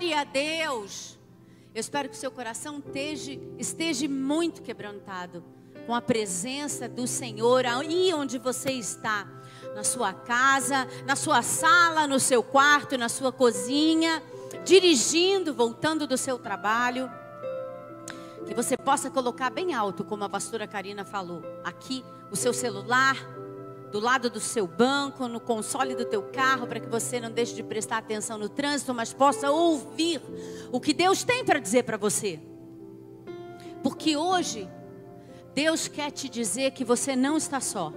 Glória a Deus. Eu espero que o seu coração esteja muito quebrantado com a presença do Senhor aí onde você está, na sua casa, na sua sala, no seu quarto, na sua cozinha, dirigindo, voltando do seu trabalho. Que você possa colocar bem alto, como a pastora Karina falou, aqui o seu celular, do lado do seu banco, no console do teu carro, para que você não deixe de prestar atenção no trânsito, mas possa ouvir o que Deus tem para dizer para você. Porque hoje, Deus quer te dizer que você não está só.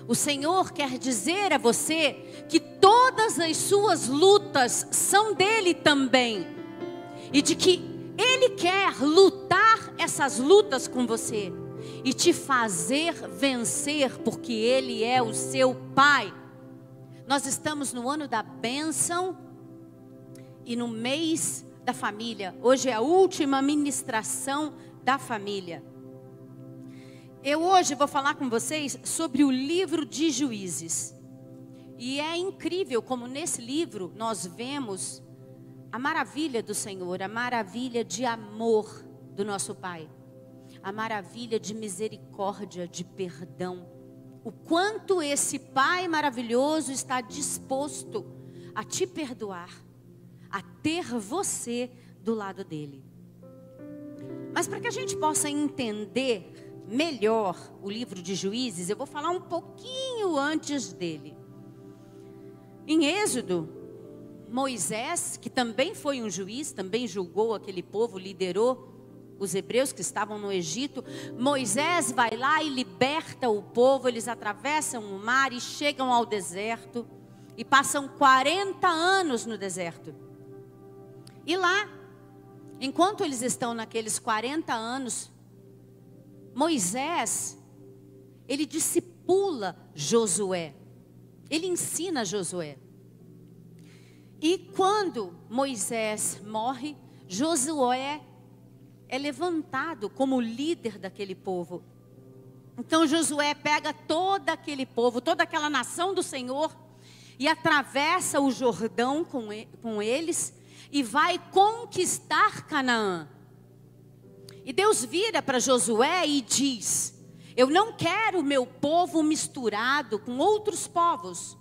O Senhor quer dizer a você que todas as suas lutas são dele também. E de que Ele quer lutar essas lutas com você e te fazer vencer, porque Ele é o seu Pai. Nós estamos no ano da bênção e no mês da família. Hoje é a última ministração da família. Eu hoje vou falar com vocês sobre o livro de Juízes. E é incrível como nesse livro nós vemos a maravilha do Senhor, a maravilha de amor do nosso Pai, a maravilha de misericórdia, de perdão. O quanto esse Pai maravilhoso está disposto a te perdoar, a ter você do lado dele. Mas para que a gente possa entender melhor o livro de Juízes, eu vou falar um pouquinho antes dele. Em Êxodo, Moisés, que também foi um juiz, também julgou aquele povo, liderou os hebreus que estavam no Egito. Moisés vai lá e liberta o povo, eles atravessam o mar e chegam ao deserto e passam 40 anos no deserto. E lá, enquanto eles estão naqueles 40 anos, Moisés, ele discipula Josué, ele ensina Josué. E quando Moisés morre, Josué é levantado como líder daquele povo. Então Josué pega todo aquele povo, toda aquela nação do Senhor, e atravessa o Jordão com eles, e vai conquistar Canaã. E Deus vira para Josué e diz: eu não quero o meu povo misturado com outros povos.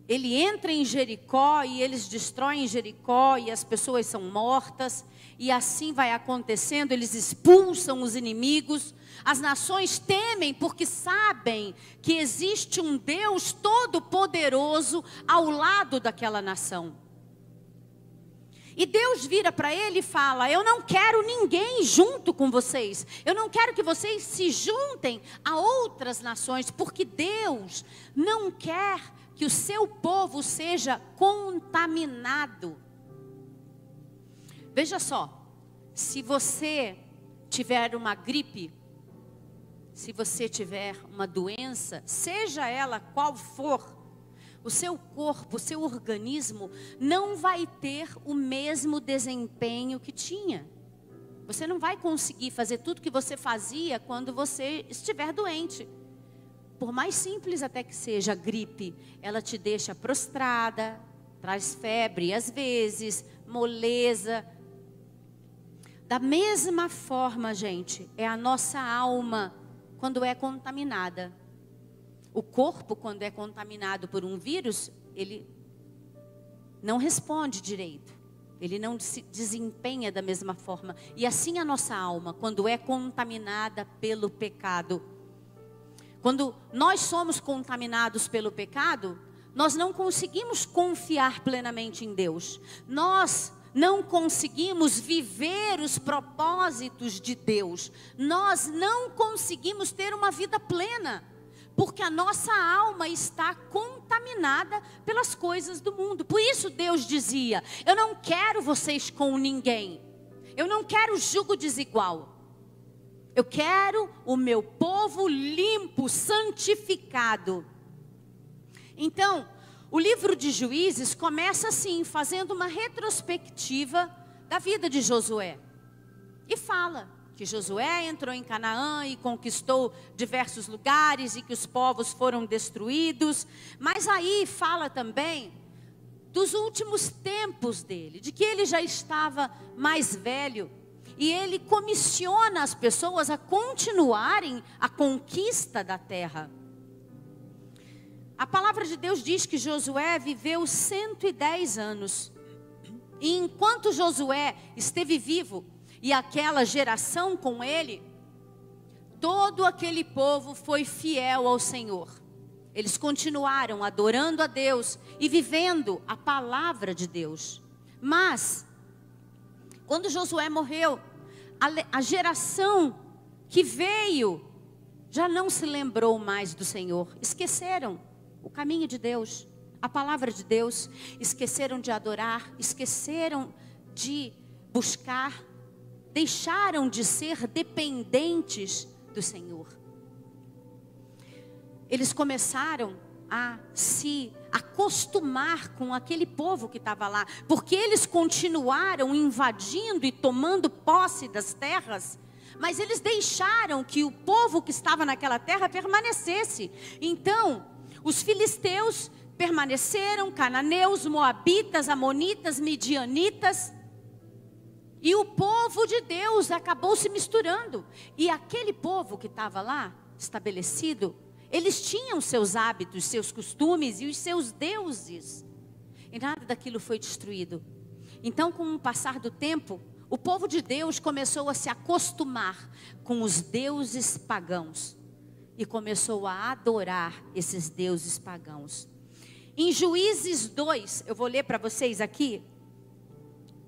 Ele entra em Jericó e eles destroem Jericó e as pessoas são mortas. E assim vai acontecendo, eles expulsam os inimigos. As nações temem porque sabem que existe um Deus todo-poderoso ao lado daquela nação. E Deus vira para ele e fala: eu não quero ninguém junto com vocês. Eu não quero que vocês se juntem a outras nações, porque Deus não quer que o seu povo seja contaminado. Veja só, se você tiver uma gripe, se você tiver uma doença, seja ela qual for, o seu corpo, o seu organismo não vai ter o mesmo desempenho que tinha. Você não vai conseguir fazer tudo que você fazia quando você estiver doente. Por mais simples até que seja a gripe, ela te deixa prostrada, traz febre, às vezes, moleza. Da mesma forma, gente, é a nossa alma quando é contaminada. O corpo, quando é contaminado por um vírus, ele não responde direito. Ele não se desempenha da mesma forma. E assim a nossa alma, quando é contaminada pelo pecado. Quando nós somos contaminados pelo pecado, nós não conseguimos confiar plenamente em Deus. Nós não conseguimos viver os propósitos de Deus. Nós não conseguimos ter uma vida plena. Porque a nossa alma está contaminada pelas coisas do mundo. Por isso Deus dizia: eu não quero vocês com ninguém. Eu não quero jugo desigual. Eu quero o meu povo limpo, santificado. Então, o livro de Juízes começa assim, fazendo uma retrospectiva da vida de Josué. E fala que Josué entrou em Canaã e conquistou diversos lugares e que os povos foram destruídos. Mas aí fala também dos últimos tempos dele, de que ele já estava mais velho. E ele comissiona as pessoas a continuarem a conquista da terra. A palavra de Deus diz que Josué viveu 110 anos. E enquanto Josué esteve vivo, e aquela geração com ele, todo aquele povo foi fiel ao Senhor. Eles continuaram adorando a Deus e vivendo a palavra de Deus. Mas, quando Josué morreu, a geração que veio já não se lembrou mais do Senhor. Esqueceram o caminho de Deus, a palavra de Deus. Esqueceram de adorar, esqueceram de buscar, deixaram de ser dependentes do Senhor. Eles começaram a se acostumar com aquele povo que estava lá, porque eles continuaram invadindo e tomando posse das terras, mas eles deixaram que o povo que estava naquela terra permanecesse. Então, os filisteus permaneceram, cananeus, moabitas, amonitas, midianitas, e o povo de Deus acabou se misturando. E aquele povo que estava lá, estabelecido, eles tinham seus hábitos, seus costumes e os seus deuses. E nada daquilo foi destruído. Então, com o passar do tempo, o povo de Deus começou a se acostumar com os deuses pagãos. E começou a adorar esses deuses pagãos. Em Juízes 2, eu vou ler para vocês aqui,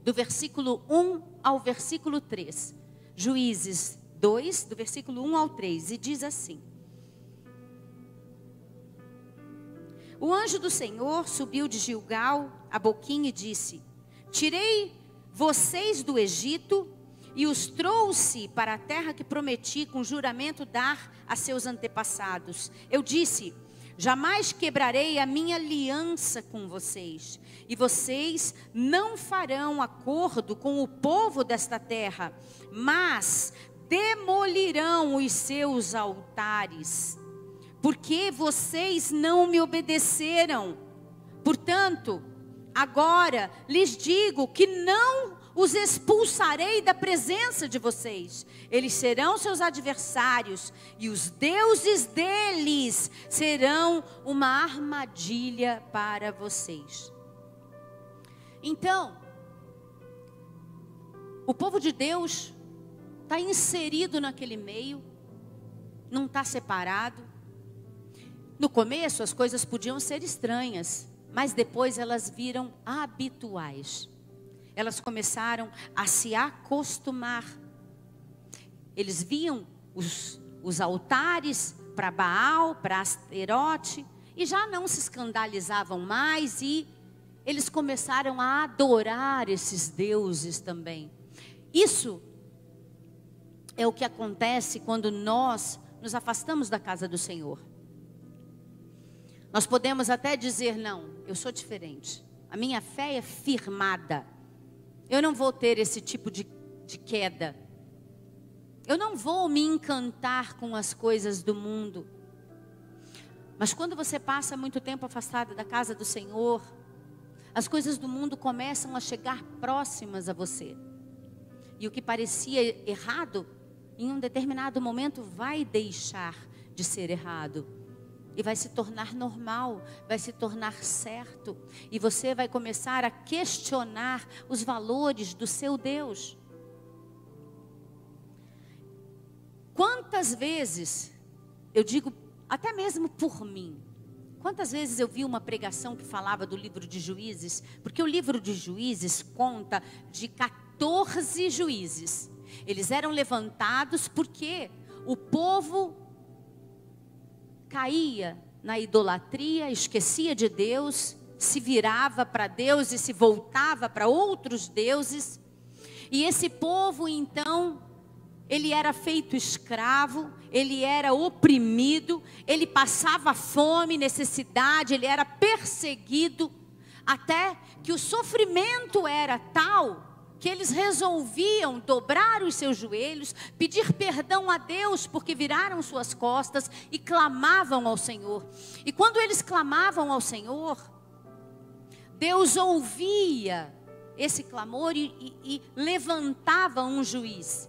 do versículo 1 ao versículo 3. Juízes 2, do versículo 1 ao 3. E diz assim: O anjo do Senhor subiu de Gilgal a Boquim e disse: Tirei vocês do Egito e os trouxe para a terra que prometi com juramento dar a seus antepassados. Eu disse: Jamais quebrarei a minha aliança com vocês, e vocês não farão acordo com o povo desta terra, mas demolirão os seus altares, porque vocês não me obedeceram. Portanto, agora lhes digo que não os expulsarei da presença de vocês. Eles serão seus adversários, e os deuses deles serão uma armadilha para vocês. Então, o povo de Deus está inserido naquele meio, não está separado. No começo as coisas podiam ser estranhas, mas depois elas viram habituais. Elas começaram a se acostumar. Eles viam os altares para Baal, para Asterote, e já não se escandalizavam mais, e eles começaram a adorar esses deuses também. Isso é o que acontece quando nós nos afastamos da casa do Senhor. Nós podemos até dizer: não, eu sou diferente, a minha fé é firmada, eu não vou ter esse tipo de queda, eu não vou me encantar com as coisas do mundo. Mas quando você passa muito tempo afastado da casa do Senhor, as coisas do mundo começam a chegar próximas a você, e o que parecia errado, em um determinado momento vai deixar de ser errado, e vai se tornar normal, vai se tornar certo, e você vai começar a questionar os valores do seu Deus. Quantas vezes, eu digo até mesmo por mim, quantas vezes eu vi uma pregação que falava do livro de Juízes, porque o livro de Juízes conta de 14 juízes. Eles eram levantados porque o povo caía na idolatria, esquecia de Deus, se virava para Deus e se voltava para outros deuses. E esse povo então, ele era feito escravo, ele era oprimido, ele passava fome, necessidade, ele era perseguido, até que o sofrimento era tal que eles resolviam dobrar os seus joelhos, pedir perdão a Deus, porque viraram suas costas e clamavam ao Senhor. E quando eles clamavam ao Senhor, Deus ouvia esse clamor e levantava um juiz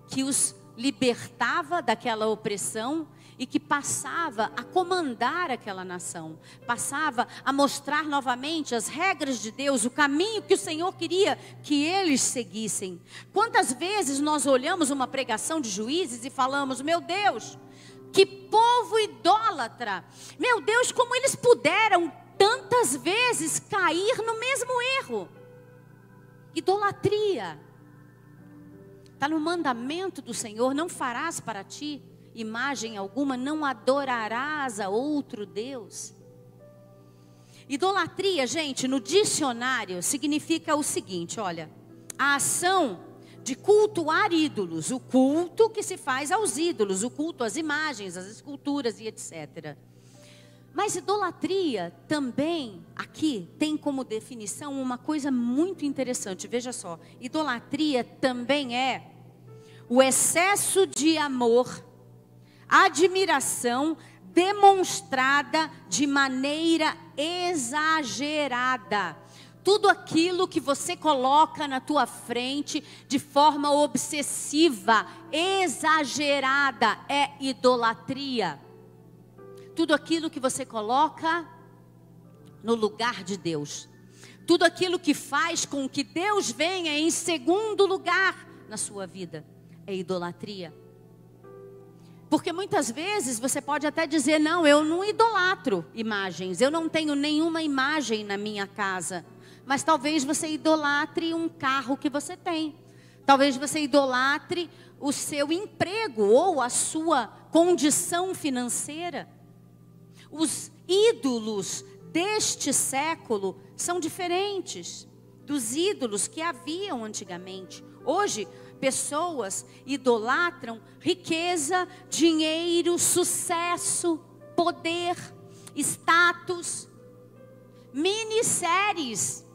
que os libertava daquela opressão e que passava a comandar aquela nação, passava a mostrar novamente as regras de Deus, o caminho que o Senhor queria que eles seguissem. Quantas vezes nós olhamos uma pregação de juízes e falamos: meu Deus, que povo idólatra, meu Deus, como eles puderam tantas vezes cair no mesmo erro. Idolatria está no mandamento do Senhor: não farás para ti imagem alguma, não adorarás a outro Deus. Idolatria, gente, no dicionário significa o seguinte, olha: a ação de cultuar ídolos, o culto que se faz aos ídolos, o culto às imagens, às esculturas e etc. Mas idolatria também, aqui, tem como definição uma coisa muito interessante. Veja só, idolatria também é o excesso de amor, admiração demonstrada de maneira exagerada. Tudo aquilo que você coloca na tua frente de forma obsessiva, exagerada, é idolatria. Tudo aquilo que você coloca no lugar de Deus. Tudo aquilo que faz com que Deus venha em segundo lugar na sua vida é idolatria. Porque muitas vezes você pode até dizer: não, eu não idolatro imagens, eu não tenho nenhuma imagem na minha casa. Mas talvez você idolatre um carro que você tem. Talvez você idolatre o seu emprego ou a sua condição financeira. Os ídolos deste século são diferentes dos ídolos que haviam antigamente. Hoje, pessoas idolatram riqueza, dinheiro, sucesso, poder, status, minisséries.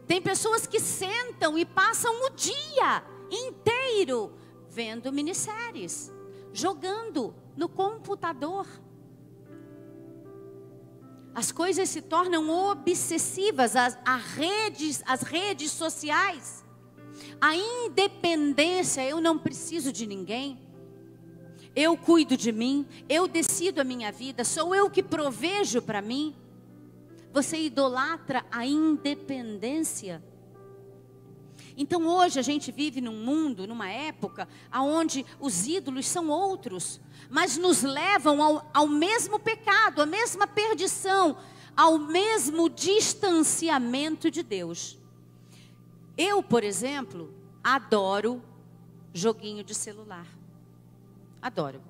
Tem pessoas que sentam e passam o dia inteiro vendo minisséries, jogando no computador. As coisas se tornam obsessivas, as redes sociais. A independência: eu não preciso de ninguém, eu cuido de mim, eu decido a minha vida, sou eu que provejo para mim. Você idolatra a independência. Então hoje a gente vive num mundo, numa época onde os ídolos são outros, mas nos levam ao mesmo pecado, à mesma perdição, ao mesmo distanciamento de Deus. Eu, por exemplo, adoro joguinho de celular. Adoro.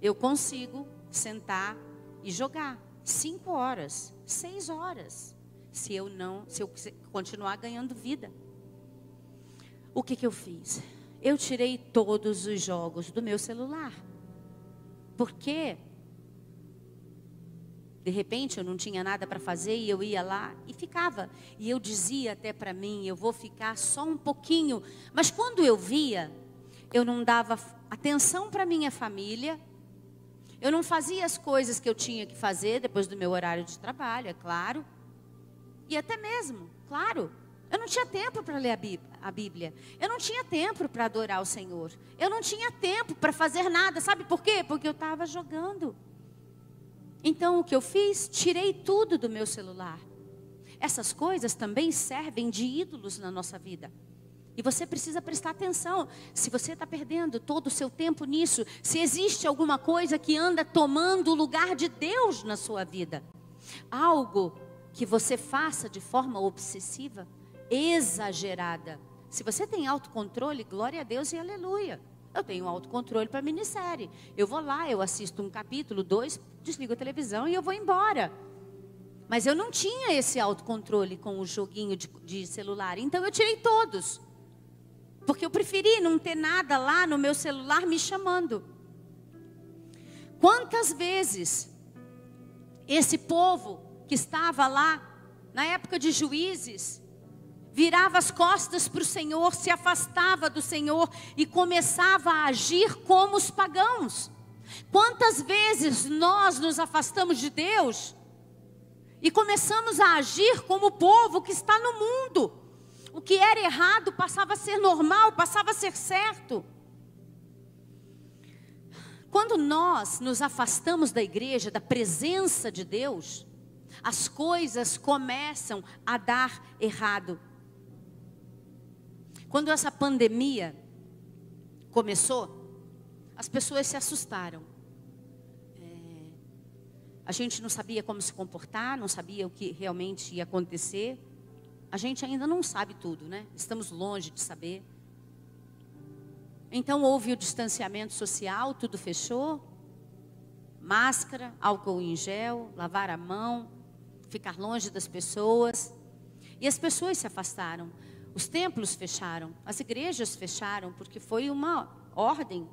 Eu consigo sentar e jogar 5 horas, 6 horas, se eu continuar ganhando vida. O que eu fiz? Eu tirei todos os jogos do meu celular. Porque de repente eu não tinha nada para fazer e eu ia lá e ficava. E eu dizia até para mim: eu vou ficar só um pouquinho. Mas quando eu via, eu não dava atenção para minha família. Eu não fazia as coisas que eu tinha que fazer depois do meu horário de trabalho, é claro. E até mesmo, claro, eu não tinha tempo para ler a Bíblia. Eu não tinha tempo para adorar o Senhor. Eu não tinha tempo para fazer nada. Sabe por quê? Porque eu estava jogando. Então o que eu fiz? Tirei tudo do meu celular. Essas coisas também servem de ídolos na nossa vida. E você precisa prestar atenção. Se você está perdendo todo o seu tempo nisso, se existe alguma coisa que anda tomando o lugar de Deus na sua vida, algo que você faça de forma obsessiva, exagerada. Se você tem autocontrole, glória a Deus e aleluia. Eu tenho autocontrole para minissérie. Eu vou lá, eu assisto um capítulo, 2, desligo a televisão e eu vou embora. Mas eu não tinha esse autocontrole com o joguinho de celular. Então eu tirei todos. Porque eu preferi não ter nada lá no meu celular me chamando. Quantas vezes esse povo que estava lá, na época de Juízes, virava as costas para o Senhor, se afastava do Senhor e começava a agir como os pagãos. Quantas vezes nós nos afastamos de Deus E começamos a agir como o povo que está no mundo. O que era errado passava a ser normal, passava a ser certo. Quando nós nos afastamos da igreja, da presença de Deus, as coisas começam a dar errado. Quando essa pandemia começou, as pessoas se assustaram. A gente não sabia como se comportar, não sabia o que realmente ia acontecer. A gente ainda não sabe tudo, né? Estamos longe de saber. Então houve o distanciamento social, tudo fechou. Máscara, álcool em gel, lavar a mão, ficar longe das pessoas. E as pessoas se afastaram. Os templos fecharam, as igrejas fecharam, porque foi uma ordem.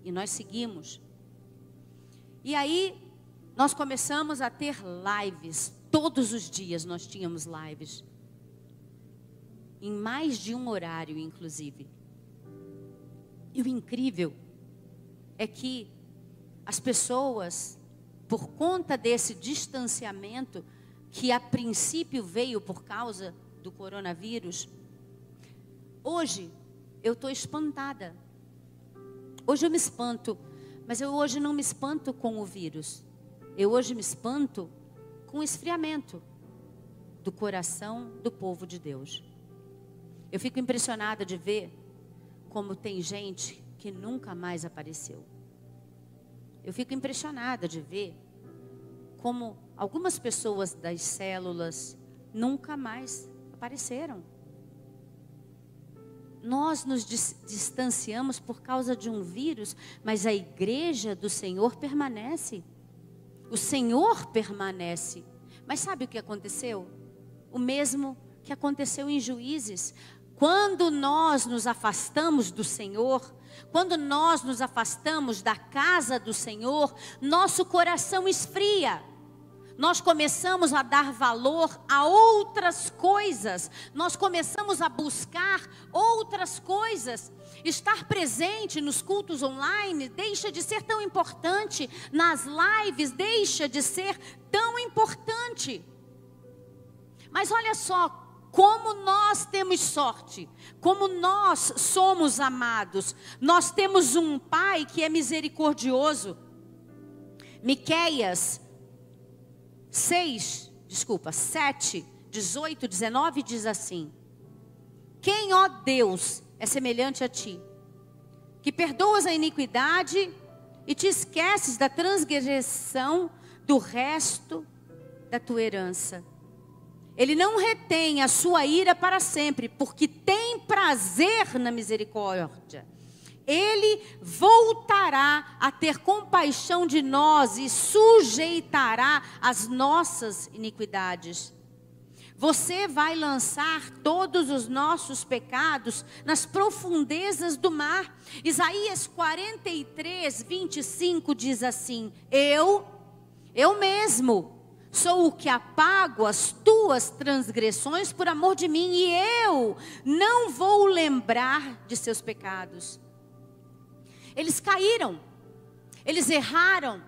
E nós seguimos. E aí nós começamos a ter lives. Todos os dias nós tínhamos lives. Em mais de um horário, inclusive. E o incrível é que as pessoas, por conta desse distanciamento, que a princípio veio por causa do coronavírus, hoje eu estou espantada. Hoje eu me espanto, mas eu hoje não me espanto com o vírus. Eu hoje me espanto com o esfriamento do coração do povo de Deus. Eu fico impressionada de ver como tem gente que nunca mais apareceu. Eu fico impressionada de ver como algumas pessoas das células nunca mais apareceram. Nós nos distanciamos por causa de um vírus, mas a igreja do Senhor permanece. O Senhor permanece. Mas sabe o que aconteceu? O mesmo que aconteceu em Juízes. Quando nós nos afastamos do Senhor, quando nós nos afastamos da casa do Senhor, nosso coração esfria. Nós começamos a dar valor a outras coisas. Nós começamos a buscar outras coisas. Estar presente nos cultos online deixa de ser tão importante. Nas lives deixa de ser tão importante. Mas olha só. Como nós temos sorte, como nós somos amados. Nós temos um Pai que é misericordioso. Miqueias 7, 18, 19 diz assim: quem, ó Deus, é semelhante a ti, que perdoas a iniquidade e te esqueces da transgressão do resto da tua herança. Ele não retém a sua ira para sempre, porque tem prazer na misericórdia. Ele voltará a ter compaixão de nós e sujeitará as nossas iniquidades. Você vai lançar todos os nossos pecados nas profundezas do mar. Isaías 43, 25 diz assim: eu mesmo sou o que apago as tuas transgressões por amor de mim, e eu não vou lembrar de seus pecados. Eles caíram, eles erraram,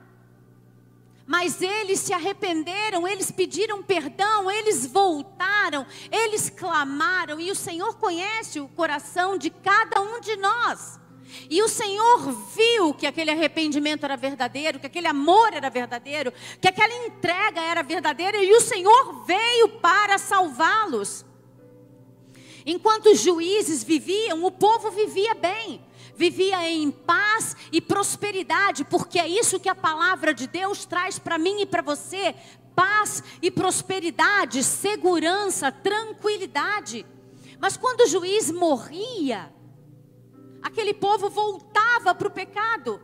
mas eles se arrependeram, eles pediram perdão, eles voltaram, eles clamaram, e o Senhor conhece o coração de cada um de nós. E o Senhor viu que aquele arrependimento era verdadeiro, que aquele amor era verdadeiro, que aquela entrega era verdadeira, e o Senhor veio para salvá-los. Enquanto os juízes viviam, o povo vivia bem, vivia em paz e prosperidade, porque é isso que a palavra de Deus traz para mim e para você: paz e prosperidade, segurança, tranquilidade. Mas quando o juiz morria, aquele povo voltava para o pecado.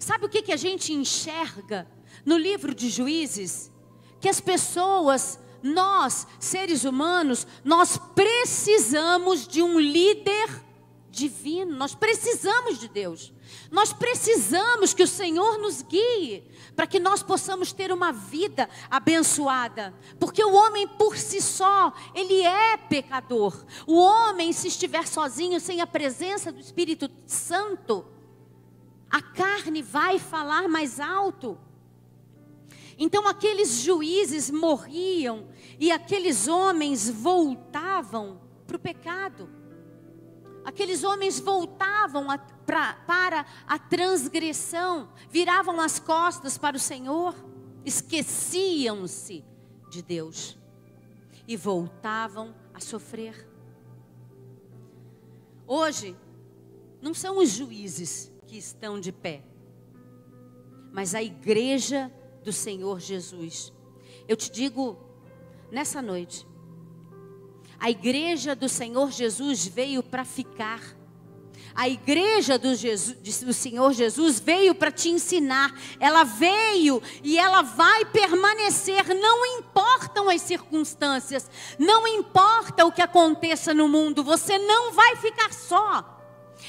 Sabe o que a gente enxerga no livro de Juízes? Que as pessoas, nós, seres humanos, nós precisamos de um líder divino. Nós precisamos de Deus. Nós precisamos que o Senhor nos guie, para que nós possamos ter uma vida abençoada. Porque o homem por si só, ele é pecador. O homem, se estiver sozinho, sem a presença do Espírito Santo, a carne vai falar mais alto. Então aqueles juízes morriam e aqueles homens voltavam para o pecado. Aqueles homens voltavam para a transgressão, viravam as costas para o Senhor, esqueciam-se de Deus e voltavam a sofrer. Hoje, não são os juízes que estão de pé, mas a igreja do Senhor Jesus. Eu te digo, nessa noite, a igreja do Senhor Jesus veio para ficar. A igreja do Senhor Jesus veio para te ensinar. Ela veio e ela vai permanecer. Não importam as circunstâncias, não importa o que aconteça no mundo, você não vai ficar só.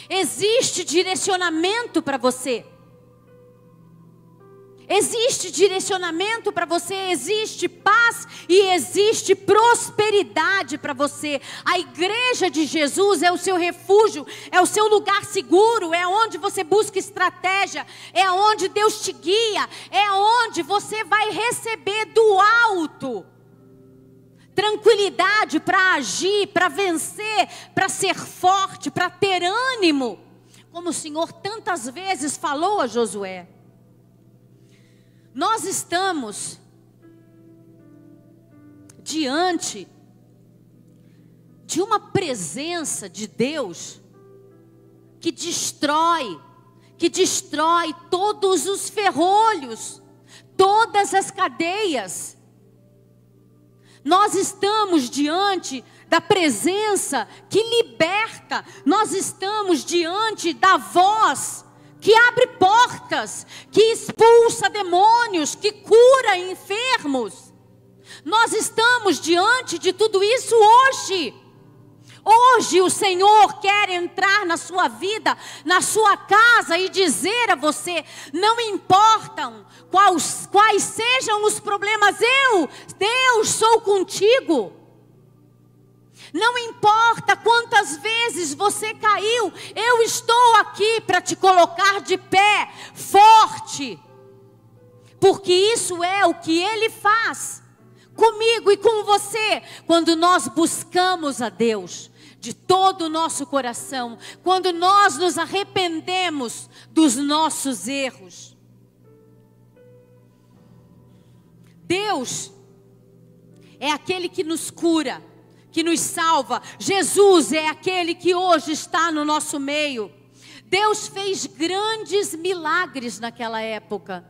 Existe direcionamento para você. Existe direcionamento para você, existe paz e existe prosperidade para você. A igreja de Jesus é o seu refúgio, é o seu lugar seguro, é onde você busca estratégia, é onde Deus te guia, é onde você vai receber do alto tranquilidade para agir, para vencer, para ser forte, para ter ânimo, como o Senhor tantas vezes falou a Josué. Nós estamos diante de uma presença de Deus que destrói todos os ferrolhos, todas as cadeias. Nós estamos diante da presença que liberta, nós estamos diante da voz que abre portas, que expulsa demônios, que cura enfermos. Nós estamos diante de tudo isso hoje. Hoje o Senhor quer entrar na sua vida, na sua casa e dizer a você: não importam quais sejam os problemas, Deus, sou contigo. Não importa quantas vezes você caiu, eu estou aqui para te colocar de pé, forte. Porque isso é o que Ele faz comigo e com você, quando nós buscamos a Deus de todo o nosso coração, quando nós nos arrependemos dos nossos erros. Deus é aquele que nos cura, que nos salva. Jesus é aquele que hoje está no nosso meio. Deus fez grandes milagres naquela época.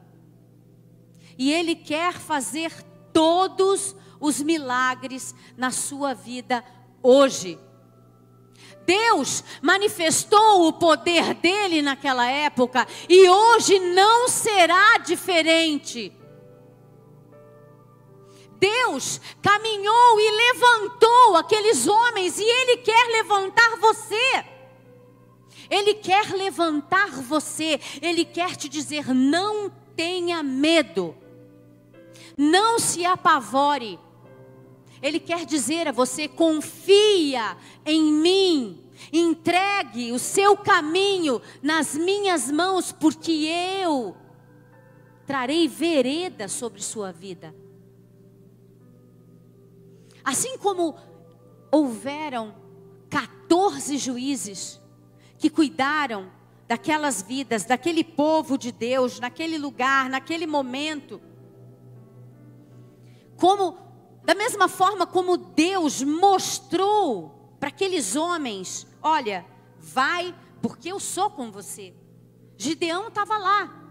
E Ele quer fazer todos os milagres na sua vida hoje. Deus manifestou o poder dele naquela época e hoje não será diferente. Deus caminhou e levantou aqueles homens e Ele quer levantar você. Ele quer levantar você. Ele quer te dizer: não tenha medo, não se apavore. Ele quer dizer a você: confia em mim, entregue o seu caminho nas minhas mãos, porque eu trarei vereda sobre sua vida. Assim como houveram 14 juízes que cuidaram daquelas vidas, daquele povo de Deus, naquele lugar, naquele momento, da mesma forma como Deus mostrou para aqueles homens: olha, vai, porque eu sou com você. Gideão estava lá,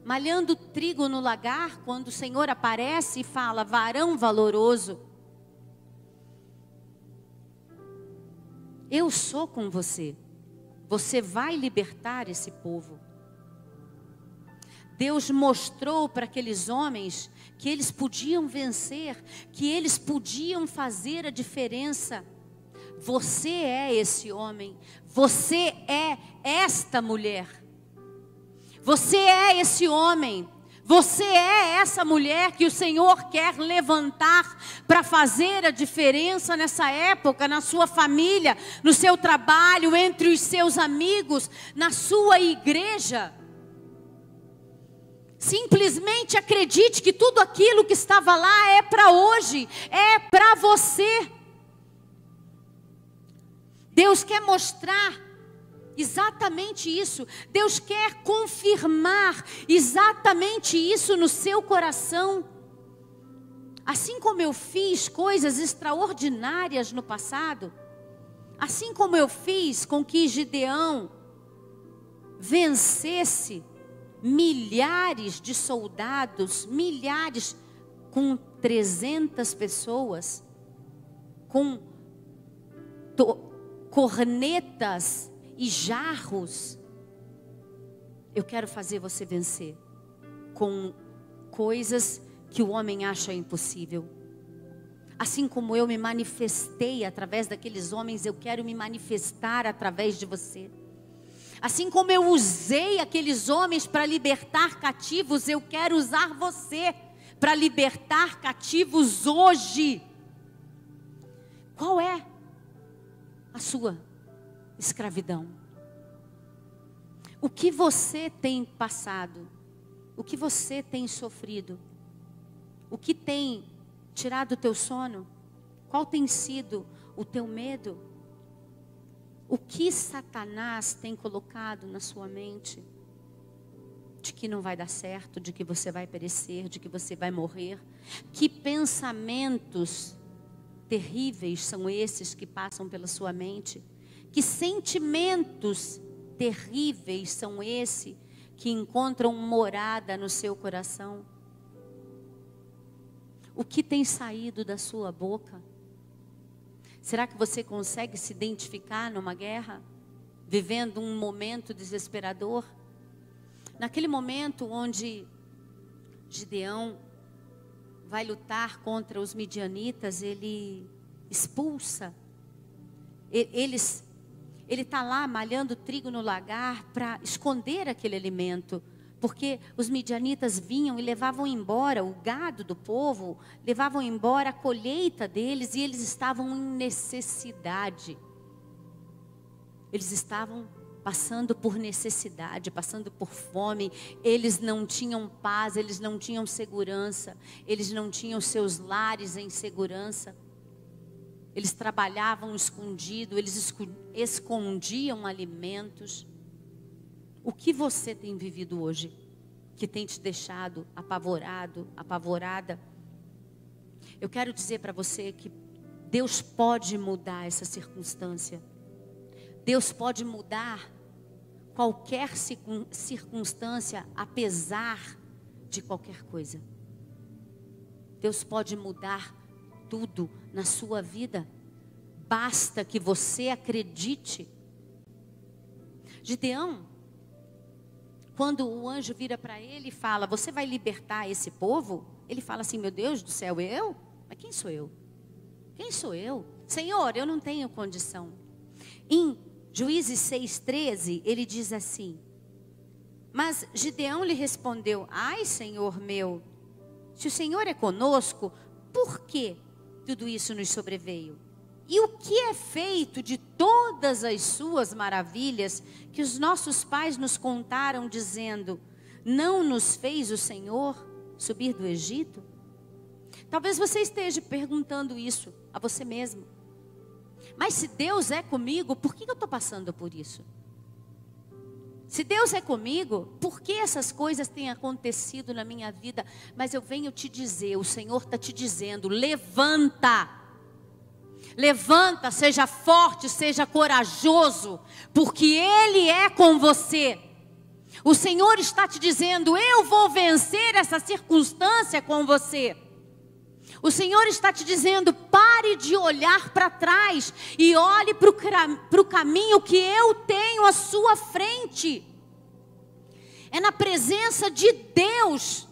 malhando trigo no lagar, quando o Senhor aparece e fala: varão valoroso, eu sou com você. Você vai libertar esse povo. Deus mostrou para aqueles homens que eles podiam vencer, que eles podiam fazer a diferença. Você é esse homem, você é esta mulher, você é esse homem, você é essa mulher que o Senhor quer levantar para fazer a diferença nessa época, na sua família, no seu trabalho, entre os seus amigos, na sua igreja. Simplesmente acredite que tudo aquilo que estava lá é para hoje, é para você. Deus quer mostrar exatamente isso. Deus quer confirmar exatamente isso no seu coração. Assim como eu fiz coisas extraordinárias no passado, assim como eu fiz com que Gideão vencesse milhares de soldados, milhares, com 300 pessoas, com cornetas e jarros, eu quero fazer você vencer com coisas que o homem acha impossível. Assim como eu me manifestei através daqueles homens, eu quero me manifestar através de você. Assim como eu usei aqueles homens para libertar cativos, eu quero usar você para libertar cativos hoje. Qual é a sua escravidão? O que você tem passado? O que você tem sofrido? O que tem tirado o teu sono? Qual tem sido o teu medo? O que Satanás tem colocado na sua mente? De que não vai dar certo, de que você vai perecer, de que você vai morrer? Que pensamentos terríveis são esses que passam pela sua mente? Que sentimentos terríveis são esses que encontram morada no seu coração? O que tem saído da sua boca? Será que você consegue se identificar numa guerra? Vivendo um momento desesperador? Naquele momento onde Gideão vai lutar contra os midianitas, ele expulsa. Ele está lá malhando trigo no lagar para esconder aquele alimento. Porque os midianitas vinham e levavam embora o gado do povo, levavam embora a colheita deles, e eles estavam em necessidade. Eles estavam passando por necessidade, passando por fome. Eles não tinham paz, eles não tinham segurança, eles não tinham seus lares em segurança. Eles trabalhavam escondido, eles escondiam alimentos. O que você tem vivido hoje que tem te deixado apavorado, apavorada? Eu quero dizer para você que Deus pode mudar essa circunstância. Deus pode mudar qualquer circunstância, apesar de qualquer coisa. Deus pode mudar tudo na sua vida. Basta que você acredite. Gideão, quando o anjo vira para ele e fala: você vai libertar esse povo? Ele fala assim: meu Deus do céu, eu? Mas quem sou eu? Quem sou eu? Senhor, eu não tenho condição. Em Juízes 6,13, ele diz assim: mas Gideão lhe respondeu: ai, Senhor meu, se o Senhor é conosco, por que tudo isso nos sobreveio? E o que é feito de todas as suas maravilhas que os nossos pais nos contaram, dizendo: não nos fez o Senhor subir do Egito? Talvez você esteja perguntando isso a você mesmo. Mas se Deus é comigo, por que eu estou passando por isso? Se Deus é comigo, por que essas coisas têm acontecido na minha vida? Mas eu venho te dizer, o Senhor está te dizendo: levanta! Levanta, seja forte, seja corajoso, porque Ele é com você. O Senhor está te dizendo: eu vou vencer essa circunstância com você. O Senhor está te dizendo: pare de olhar para trás e olhe para o caminho que eu tenho à sua frente. É na presença de Deus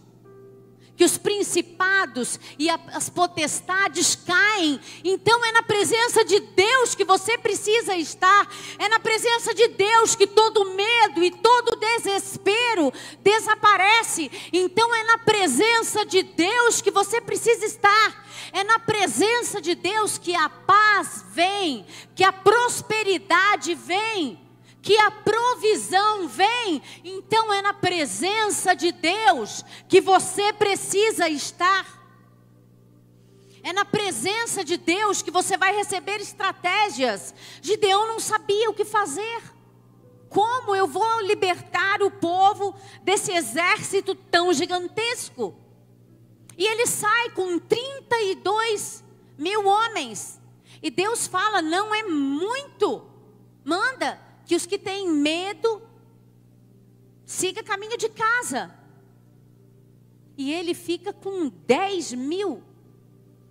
que os principados e as potestades caem. Então é na presença de Deus que você precisa estar. É na presença de Deus que todo medo e todo desespero desaparece. Então é na presença de Deus que você precisa estar. É na presença de Deus que a paz vem, que a prosperidade vem, que a provisão vem, então é na presença de Deus que você precisa estar. É na presença de Deus que você vai receber estratégias. Gideão não sabia o que fazer. Como eu vou libertar o povo desse exército tão gigantesco? E ele sai com 32 mil homens. E Deus fala, não é muito. Manda que os que têm medo, siga caminho de casa. E ele fica com 10 mil.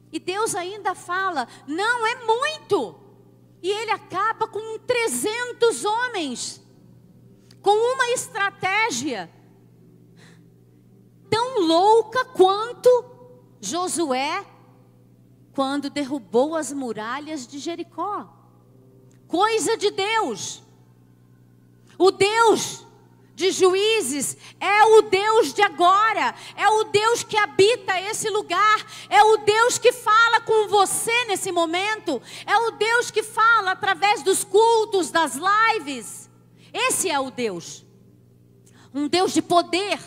E Deus ainda fala, não é muito. E ele acaba com 300 homens. Com uma estratégia tão louca quanto Josué, quando derrubou as muralhas de Jericó. Coisa de Deus. O Deus de Juízes é o Deus de agora. É o Deus que habita esse lugar. É o Deus que fala com você nesse momento. É o Deus que fala através dos cultos, das lives. Esse é o Deus. Um Deus de poder.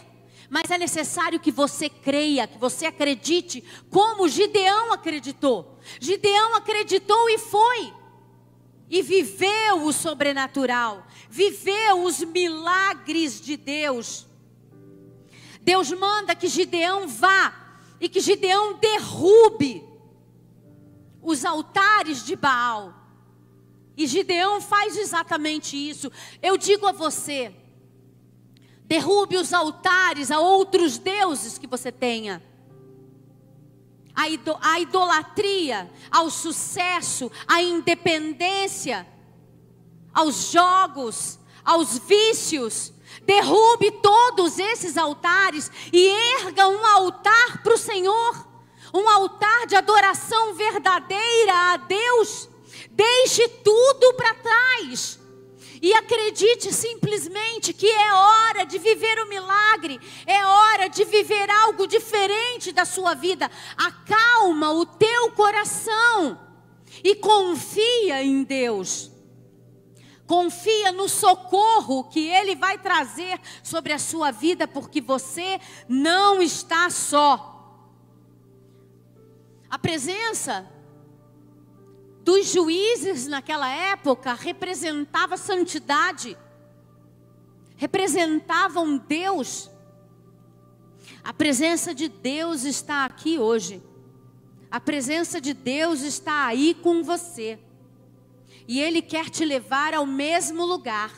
Mas é necessário que você creia, que você acredite, como Gideão acreditou. Gideão acreditou e foi. E viveu o sobrenatural. Viveu os milagres de Deus. Deus manda que Gideão vá e que Gideão derrube os altares de Baal. E Gideão faz exatamente isso. Eu digo a você, derrube os altares a outros deuses que você tenha. A idolatria, ao sucesso, à independência, aos jogos, aos vícios. Derrube todos esses altares e erga um altar para o Senhor. Um altar de adoração verdadeira a Deus. Deixe tudo para trás. E acredite simplesmente que é hora de viver o milagre. É hora de viver algo diferente da sua vida. Acalma o teu coração. E confia em Deus. Confia no socorro que Ele vai trazer sobre a sua vida. Porque você não está só. A presença dos juízes naquela época representava santidade, representavam Deus. A presença de Deus está aqui hoje. A presença de Deus está aí com você. E Ele quer te levar ao mesmo lugar.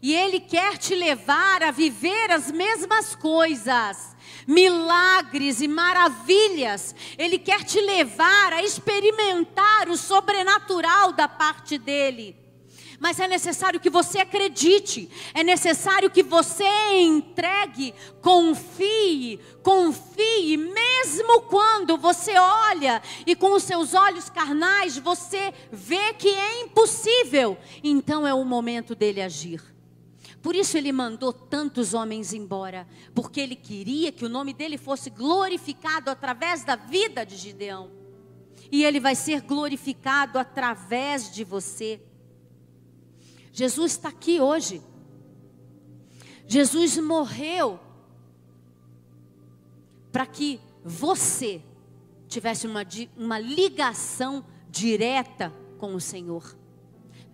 E Ele quer te levar a viver as mesmas coisas. Milagres e maravilhas. Ele quer te levar a experimentar o sobrenatural da parte dEle. Mas é necessário que você acredite. É necessário que você entregue, confie. Confie, mesmo quando você olha e com os seus olhos carnais você vê que é impossível. Então é o momento dele agir. Por isso Ele mandou tantos homens embora, porque Ele queria que o nome dEle fosse glorificado através da vida de Gideão. E Ele vai ser glorificado através de você. Jesus está aqui hoje. Jesus morreu para que você tivesse uma ligação direta com o Senhor.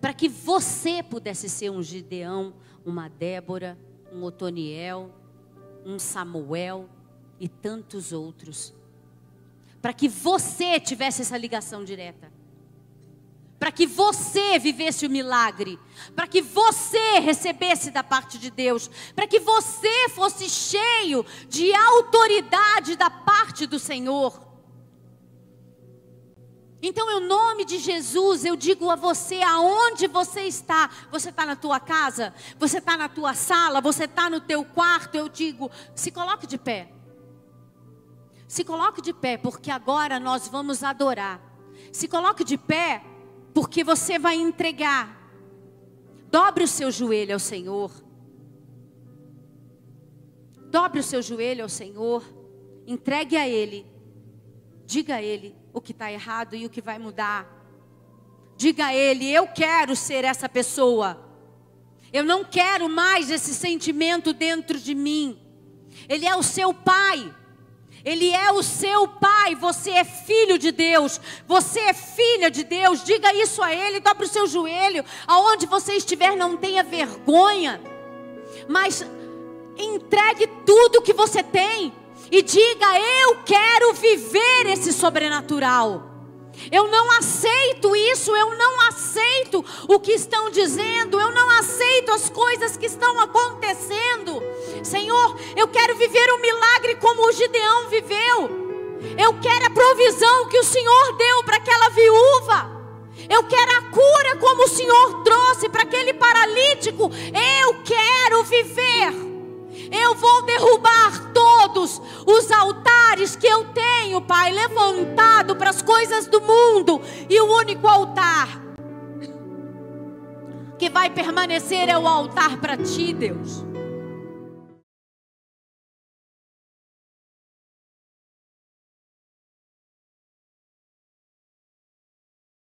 Para que você pudesse ser um Gideão, uma Débora, um Otoniel, um Samuel e tantos outros. Para que você tivesse essa ligação direta. Para que você vivesse o milagre. Para que você recebesse da parte de Deus. Para que você fosse cheio de autoridade da parte do Senhor. Então, em nome de Jesus, eu digo a você, aonde você está na tua casa? Você está na tua sala? Você está no teu quarto? Eu digo, se coloque de pé. Se coloque de pé, porque agora nós vamos adorar. Se coloque de pé, porque você vai entregar. Dobre o seu joelho ao Senhor. Dobre o seu joelho ao Senhor. Entregue a Ele. Diga a Ele o que está errado e o que vai mudar. Diga a Ele, eu quero ser essa pessoa. Eu não quero mais esse sentimento dentro de mim. Ele é o seu pai. Ele é o seu pai. Você é filho de Deus. Você é filha de Deus. Diga isso a Ele. Dobre o seu joelho. Aonde você estiver, não tenha vergonha. Mas entregue tudo que você tem. E diga: eu quero viver esse sobrenatural. Eu não aceito isso, eu não aceito o que estão dizendo, eu não aceito as coisas que estão acontecendo. Senhor, eu quero viver um milagre como o Gideão viveu. Eu quero a provisão que o Senhor deu para aquela viúva. Eu quero a cura como o Senhor trouxe para aquele paralítico. Eu quero viver. Eu vou derrubar todos os altares que eu tenho, Pai, levantado para as coisas do mundo. E o único altar que vai permanecer é o altar para Ti, Deus.